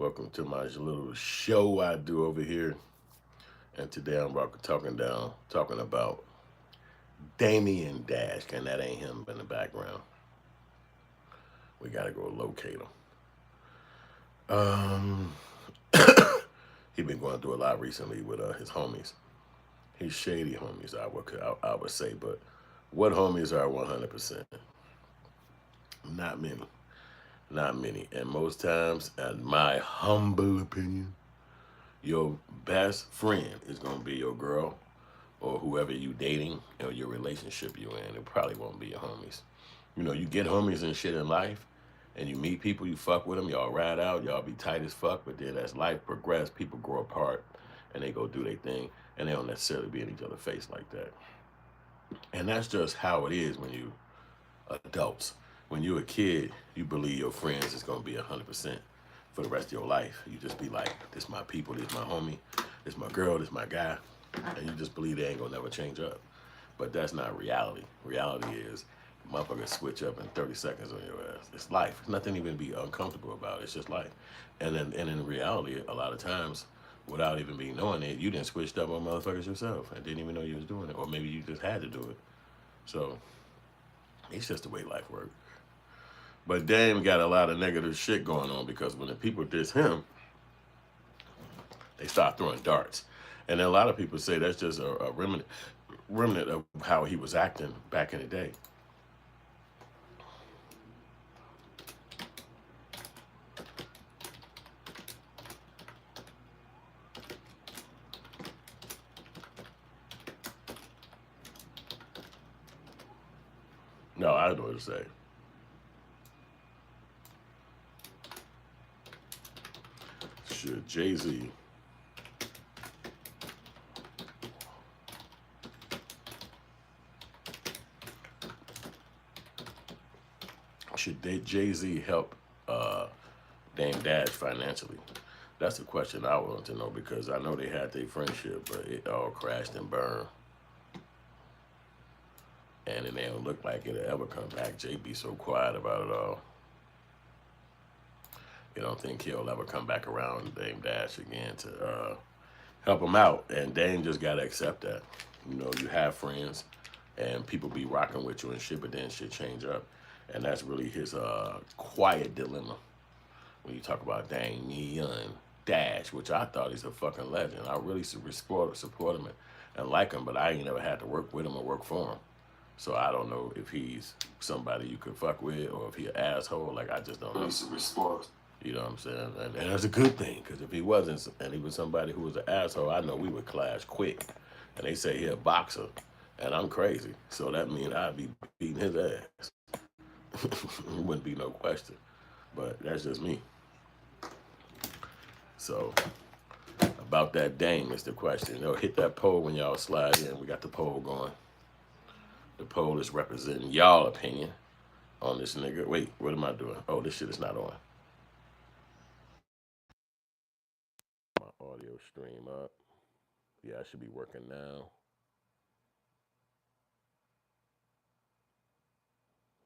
Welcome to my little show I do over here. And today I'm talking about Damian Dash. And that ain't him in the background. We gotta go locate him. Um, he been going through a lot recently with his homies. He's shady homies, I would say, but what homies are 100%? Not many, not many. And most times, in my humble opinion, your best friend is gonna be your girl or whoever you dating or your relationship you in. It probably won't be your homies. You get homies and shit in life, and you meet people, you fuck with them, y'all ride out, y'all be tight as fuck. But then as life progresses, people grow apart, and they go do their thing, and they don't necessarily be in each other's face like that. And that's just how it is when you adults. When you're a kid, you believe your friends is gonna be 100% for the rest of your life. You just be like, this my people, this my homie, this my girl, this my guy, and you just believe they ain't gonna never change up. But that's not reality. Reality is motherfuckers switch up in 30 seconds on your ass. It's life. Nothing even to be uncomfortable about. It's just life. And in reality, a lot of times, without even being knowing it, you didn't switched up on motherfuckers yourself and didn't even know you was doing it, or maybe you just had to do it. So it's just the way life works. But Dame got a lot of negative shit going on because when the people diss him, they start throwing darts. And then a lot of people say that's just a remnant of how he was acting back in the day. No, I don't know what to say. Should Jay-Z Jay-Z help Dame Dash financially? That's the question I want to know because I know they had their friendship, but it all crashed and burned. And it don't look like it'll ever come back. Jay be so quiet about it all. You don't think he'll ever come back around Dame Dash again to help him out. And Dame just gotta accept that. You have friends and people be rocking with you and shit, but then shit change up. And that's really his quiet dilemma when you talk about Damian Dash, which I thought he's a fucking legend. I really support him and like him, but I ain't never had to work with him or work for him. So I don't know if he's somebody you could fuck with or if he an asshole. Like I just don't know. You know what I'm saying? And that's a good thing because if he wasn't and he was somebody who was an asshole, I know we would clash quick. And they say he a boxer, and I'm crazy. So that means I'd be beating his ass. It wouldn't be no question. But that's just me. So about that Dame is the question. Hit that poll when y'all slide in. We got the poll going. The poll is representing y'all opinion on this nigga. Wait, what am I doing? Oh, this shit is not on. My audio stream up. Yeah, I should be working now.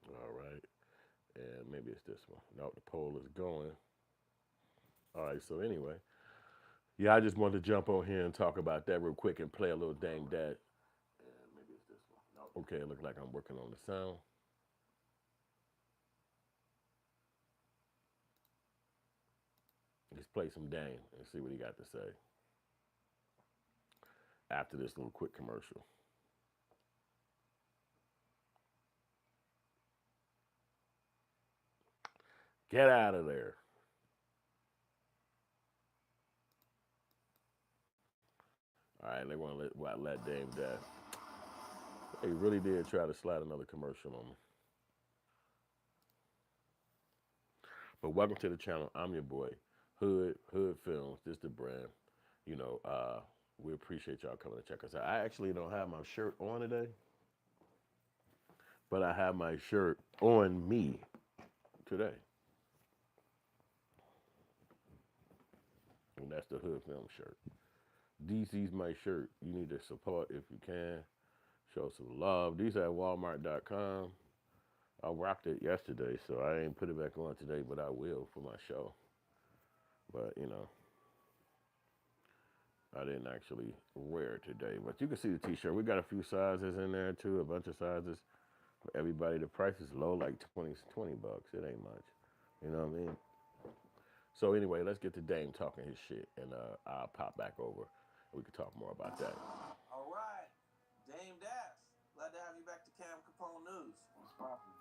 All right. And maybe it's this one. No, the poll is going. All right, so anyway. Yeah, I just wanted to jump on here and talk about that real quick and play a little Dame Dad. And maybe it's this one. No. Okay, it looks like I'm working on the sound. Let's play some Dame and see what he got to say after this little quick commercial. Get out of there. All right, they want to let Dame die. They really did try to slide another commercial on me. But welcome to the channel. I'm your boy, HoodFilms. This is the brand. You know, we appreciate y'all coming to check us out. I actually don't have my shirt on today, but I have my shirt on me today. And that's the Hood Film shirt. DC's my shirt. You need to support if you can. Show some love. These are at Walmart.com. I rocked it yesterday, so I ain't put it back on today, but I will for my show. But I didn't actually wear it today. But you can see the t-shirt. We got a few sizes in there too, a bunch of sizes for everybody. The price is low, like 20 bucks. It ain't much. You know what I mean? So anyway, let's get to Dame talking his shit, and I'll pop back over. We can talk more about that. All right, Dame Dash. Glad to have you back to Cam Capone News. What's poppin'?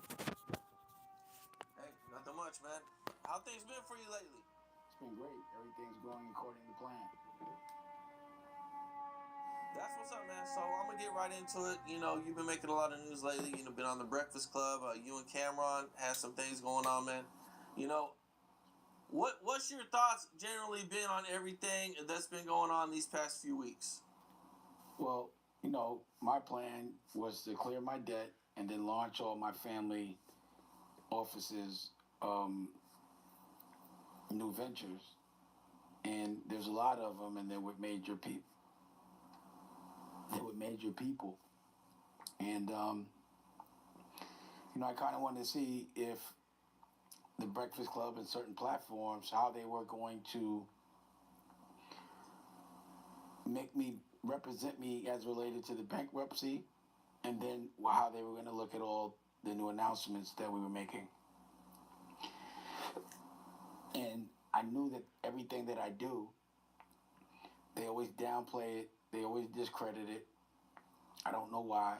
Hey, nothing much, man. How things been for you lately? It's been great. Everything's going according to plan. That's what's up, man. So I'm gonna get right into it. You've been making a lot of news lately. Been on the Breakfast Club. You and Cameron had some things going on, man. You know, what's your thoughts generally been on everything that's been going on these past few weeks? Well, my plan was to clear my debt and then launch all my family offices, new ventures. And there's a lot of them, and they're with major people. And, I kind of wanted to see if the Breakfast Club and certain platforms, how they were going to represent me as related to the bankruptcy, and then how they were going to look at all the new announcements that we were making. And I knew that everything that I do, they always downplay it, they always discredit it. I don't know why.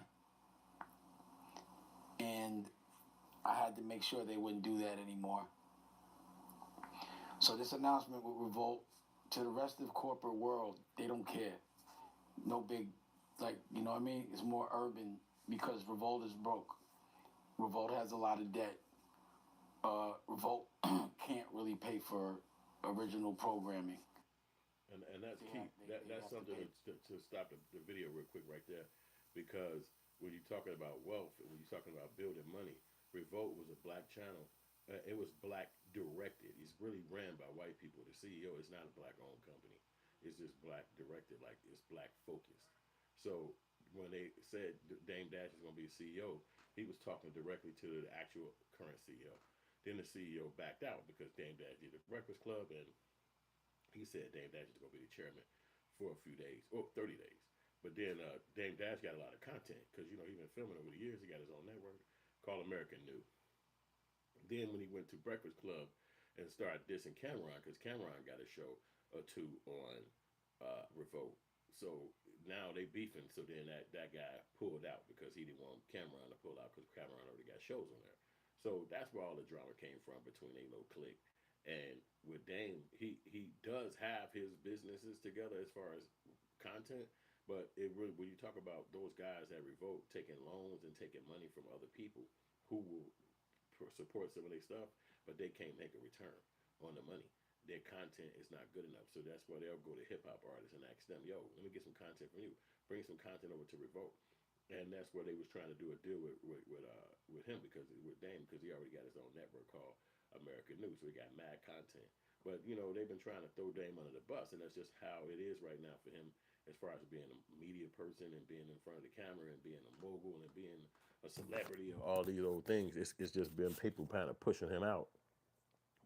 And I had to make sure they wouldn't do that anymore. So this announcement with Revolt, to the rest of the corporate world, they don't care. No big, you know what I mean? It's more urban because Revolt is broke. Revolt has a lot of debt. Revolt can't really pay for original programming. And that's key. That's something to stop the video real quick right there, because when you're talking about wealth and when you're talking about building money, Revolt was a black channel. It was black directed. It's really ran by white people. The CEO is not a black owned company. It's just black directed. Like, it's black focused. So when they said Dame Dash is going to be CEO, he was talking directly to the actual current CEO. Then the CEO backed out because Dame Dash did the Breakfast Club, and he said Dame Dash is going to be the chairman for a few days, or 30 days. But then Dame Dash got a lot of content because, he's been filming over the years. He got his own network called American New. Then when he went to Breakfast Club and started dissing Cameron, because Cameron got a show or two on Revolt. So now they beefing. So then that guy pulled out because he didn't want Cameron to pull out because Cameron already got shows on there. So that's where all the drama came from between a little clique. And with Dame, he does have his businesses together as far as content, but it really, when you talk about those guys that Revolt taking loans and taking money from other people who will support some of their stuff, but they can't make a return on the money. Their content is not good enough, so that's why they'll go to hip hop artists and ask them, "Yo, let me get some content from you. Bring some content over to Revolt." And that's where they was trying to do a deal with him, because with Dame, because he already got his own network called American News, so he got mad content. But they've been trying to throw Dame under the bus, and that's just how it is right now for him, as far as being a media person and being in front of the camera and being a mogul and being a celebrity and all these old things. It's just been people kind of pushing him out,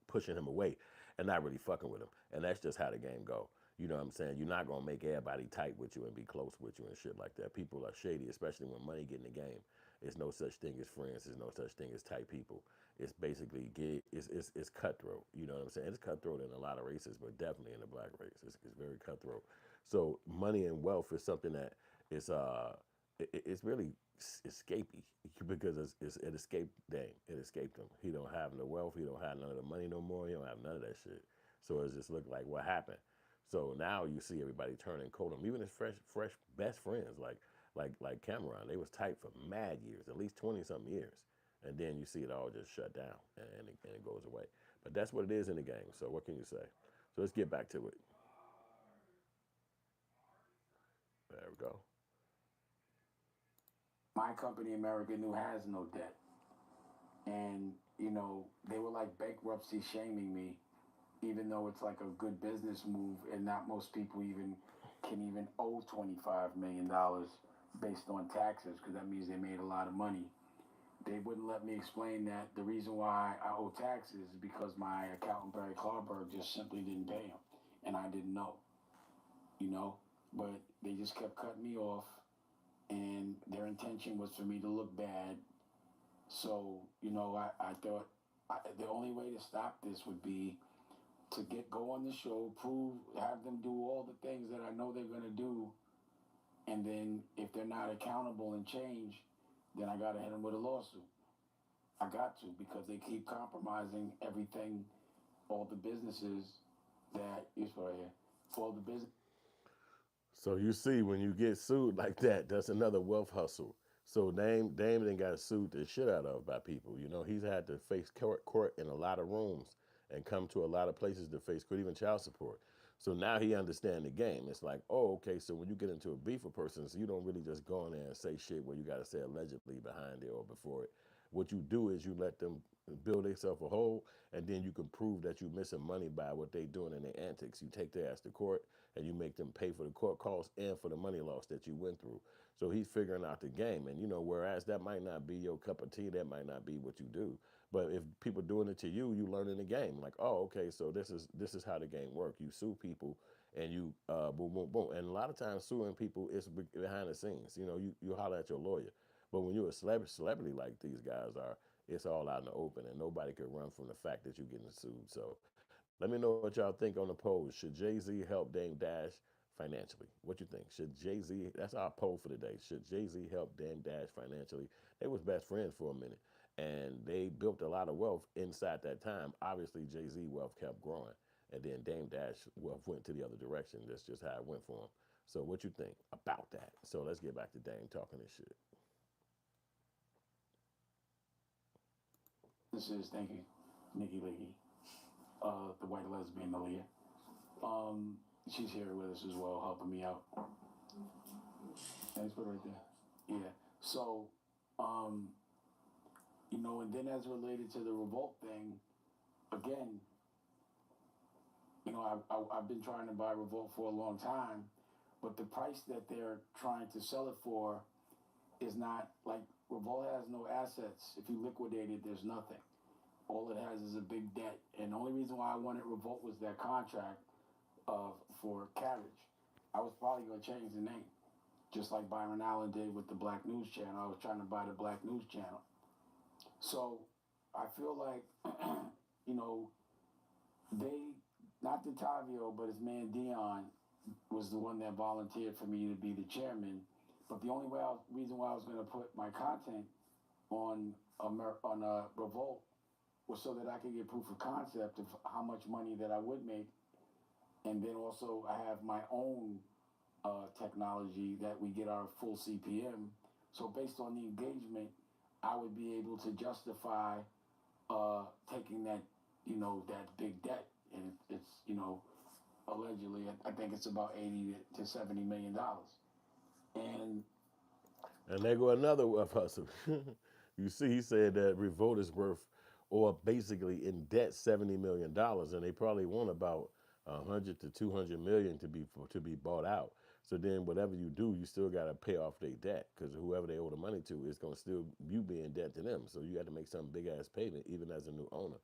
pushing him away, and not really fucking with him. And that's just how the game go. You know what I'm saying? You're not gonna make everybody tight with you and be close with you and shit like that. People are shady, especially when money get in the game. There's no such thing as friends. There's no such thing as tight people. It's basically it's cutthroat. You know what I'm saying? It's cutthroat in a lot of races, but definitely in the black race, it's very cutthroat. So money and wealth is something that is it's really escapey because it escaped Dame. It escaped him. He don't have no wealth. He don't have none of the money no more. He don't have none of that shit. So it just looked like what happened. So now you see everybody turning cold on him. Even his fresh best friends like Cameron. They was tight for mad years, at least 20-something years. And then you see it all just shut down and it goes away. But that's what it is in the game. So what can you say? So let's get back to it. There we go. My company, American New, has no debt. And, they were like bankruptcy shaming me, even though it's like a good business move, and not most people can owe $25 million based on taxes, because that means they made a lot of money. they wouldn't let me explain that the reason why I owe taxes is because my accountant Barry Clarberg just simply didn't pay him, and I didn't know, you know. But they just kept cutting me off, and their intention was for me to look bad. So I thought the only way to stop this would be to go on the show, have them do all the things that I know they're gonna do, and then if they're not accountable and change, then I gotta hit them with a lawsuit. I got to, because they keep compromising everything, all the businesses that is right here, all the business. So you see, when you get sued like that, that's another wealth hustle. So Dame then got sued the shit out of by people. You know, he's had to face court in a lot of rooms and come to a lot of places to face court, even child support. So now he understand the game. It's like, oh, okay, so when you get into a beef with person, so you don't really just go in there and say shit where you got to say allegedly behind it or before it. What you do is you let them build themselves a hole, and then you can prove that you're missing money by what they doing in their antics. You take their ass to court, and you make them pay for the court costs and for the money loss that you went through. So he's figuring out the game, and whereas that might not be your cup of tea, that might not be what you do. But if people doing it to you, you learning the game. Like, oh, okay, so this is how the game works. You sue people, and you boom, boom, boom. And a lot of times suing people is behind the scenes. You holler at your lawyer. But when you're a celebrity like these guys are, it's all out in the open, and nobody could run from the fact that you're getting sued. So let me know what y'all think on the poll. Should Jay-Z help Dame Dash financially? What you think? Should Jay-Z, that's our poll for today, should Jay-Z help Dame Dash financially? They was best friends for a minute, and they built a lot of wealth inside that time. Obviously, Jay-Z wealth kept growing, and then Dame Dash wealth went to the other direction. That's just how it went for him. So what you think about that? So let's get back to Dame talking this shit. This is, thank you, Nikki Leahy, the white lesbian Aaliyah. She's here with us as well, helping me out. Thanks, put it right there. Yeah. So, um, and then as related to the revolt thing, again, I've been trying to buy Revolt for a long time, but the price that they're trying to sell it for is not like Revolt has no assets. If you liquidate it, there's nothing. All it has is a big debt. And the only reason why I wanted Revolt was that contract for carriage. I was probably going to change the name, just like Byron Allen did with the Black News Channel. I was trying to buy the Black News Channel. So I feel like, you know, they, not DeTavio, but his man Dion was the one that volunteered for me to be the chairman. But the only reason why I was going to put my content on Revolt was so that I could get proof of concept of how much money that I would make, and then also I have my own technology that we get our full CPM. So based on the engagement, I would be able to justify taking that big debt, and it's allegedly, I think it's about 80 to 70 million dollars. And And there go another wealth hustle. You see, he said that Revolt is worth, or basically in debt, $70 million, and they probably want about 100 to 200 million to be bought out. So then, whatever you do, you still got to pay off their debt, because whoever they owe the money to is going to still you be in debt to them. So you got to make some big ass payment, even as a new owner.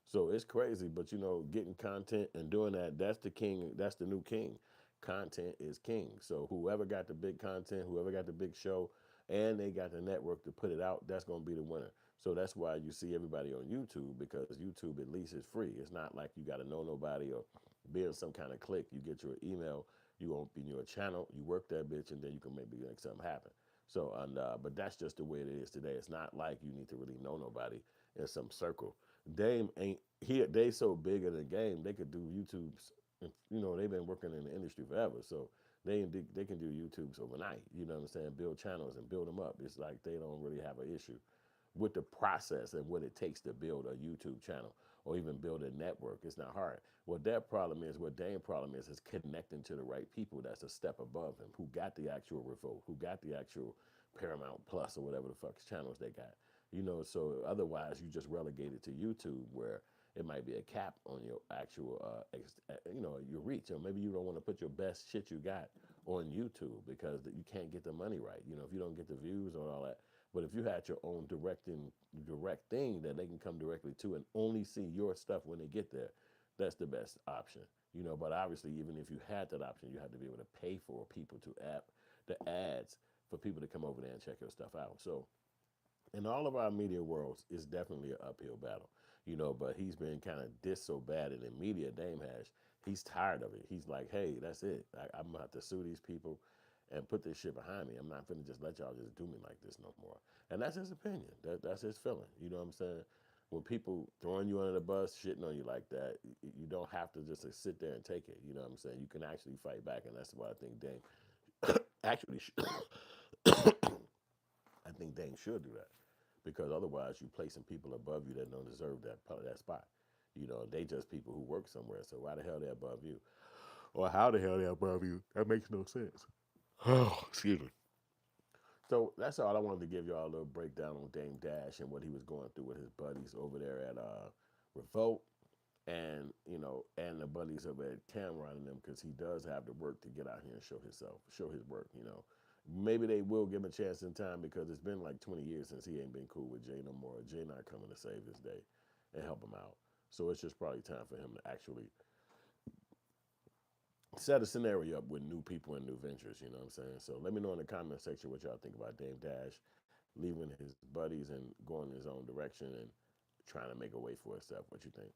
So it's crazy, but getting content and doing that's the king. That's the new king. Content is king. So whoever got the big content, whoever got the big show, and they got the network to put it out, that's going to be the winner. So that's why you see everybody on YouTube, because YouTube at least is free. It's not like you got to know nobody or build some kind of click. You get your email, you open your channel, you work that bitch, and then you can maybe make something happen. So, but that's just the way it is today. It's not like you need to really know nobody in some circle. Dame ain't here. They so big in the game, they could do YouTubes. They've been working in the industry forever, so they can do YouTubes overnight. You know what I'm saying? Build channels and build them up. It's like they don't really have an issue with the process and what it takes to build a YouTube channel or even build a network. It's not hard. What Dame's problem is connecting to the right people that's a step above him, who got the actual Revolt, who got the actual Paramount Plus or whatever the fuck channels they got. So otherwise you just relegated to YouTube, where it might be a cap on your actual, your reach. Or maybe you don't want to put your best shit you got on YouTube because you can't get the money right. If you don't get the views or all that. But if you had your own direct thing that they can come directly to and only see your stuff when they get there, that's the best option. But obviously, even if you had that option, you had to be able to pay for people to the ads for people to come over there and check your stuff out. So in all of our media worlds, it's definitely an uphill battle, but he's been kind of dissed so bad in the media, Dame Hash, he's tired of it. He's like, hey, that's it. I'm going to have to sue these people and put this shit behind me. I'm not going to just let y'all just do me like this no more. And that's his opinion. That's his feeling. You know what I'm saying? When people throwing you under the bus, shitting on you like that, you don't have to just sit there and take it. You know what I'm saying? You can actually fight back, and that's why I think Dame actually I think Dane should do that because otherwise you placing people above you that don't deserve that spot. They just people who work somewhere. So why the hell they above you, or how the hell they above you? That makes no sense. Oh, excuse me. So that's all I wanted to give y'all a little breakdown on Dame Dash and what he was going through with his buddies over there at Revolt, and and the buddies over at Cameron and them because he does have the work to get out here and show himself, show his work. Maybe they will give him a chance in time because it's been like 20 years since he ain't been cool with Jay no more. Jay not coming to save his day and help him out. So it's just probably time for him to actually set a scenario up with new people and new ventures. You know what I'm saying? So let me know in the comment section what y'all think about Dame Dash leaving his buddies and going his own direction and trying to make a way for himself. What you think?